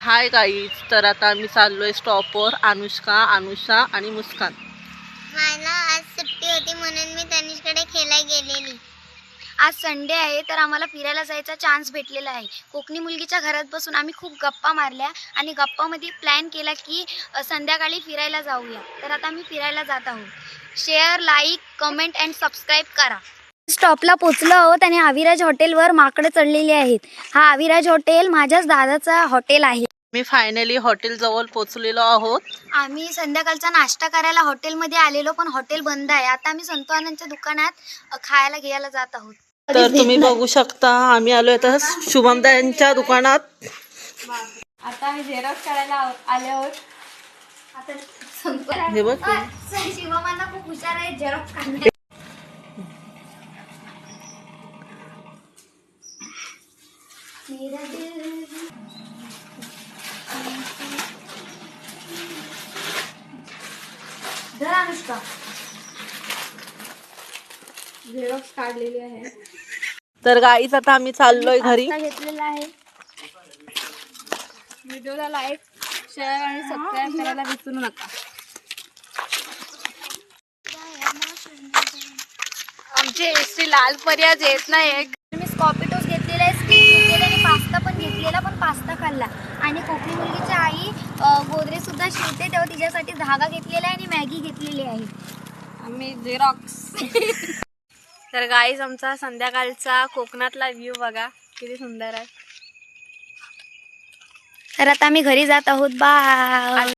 Hi guys, तर आता आम्ही चाललोय स्टॉपवर. अनुषा आणि मुस्कान. मला आज सुट्टी होती म्हणून मी तनिषकडे खेळायला गेलेली. आज संडे आहे तर आम्हाला फिरायला जायचा चान्स भेटलेला आहे. कोकणी मुलगीच्या घरात बसून आम्ही खूप गप्पा मारल्या आणि गप्पामध्ये प्लॅन केला की संध्याकाळी फिरायला जाऊया. तर आता आम्ही फिरायला जात आहोत. Share, like, comment and subscribe करा. स्टॉपला पोचलो आहोत आणि अविराज हॉटेलवर माकडं चढलेली आहेत. हा अविराज हॉटेल माझ्याच दादाचा हॉटेल आहे. मी फायनली हॉटेल जवळ पोचलेलो आहोत. आम्ही संध्याकाळचा नाश्ता करायला हॉटेलमध्ये आलेलो, पण हॉटेल बंद आहे. आता आम्ही संतू आनंदच्या दुकानात खायला घ्यायला जात आहोत. तर तुम्ही बघू शकता आम्ही आलोय आता शुभमदा यांच्या दुकानात. आता आम्ही झेरॉक्स करायला आले आहोत. आता हे बघ, शिवमांना खूप हुशार आहे झेरॉक्स काढणे. अनुष्का झेरॉक्स काढलेली आहे. तर गाईज आता आम्ही चाललोय घरी. घेतलेला आहे. व्हिडिओला लाईक, शेअर आणि सबस्क्राईब करायला विसरू नका. आमचे एसटी लाल पर्याय येत नाही. मी स्कॉपिटोस घेतलेला आहे, स्कीप घेतलेला आणि पास्ता पण घेतलेला, पण पास्ता खाल्ला. आणि कोकणी मुलगीची आई गोदरे सुद्धा शिवते, तेव्हा तिच्यासाठी धागा घेतलेला आहे आणि मॅगी घेतलेली आहे. आम्ही झेरॉक्स. तर गाईज आमचा संध्याकाळचा कोकणातला व्ह्यू बघा किती सुंदर आहे. तर आता आम्ही घरी जात आहोत. बाय.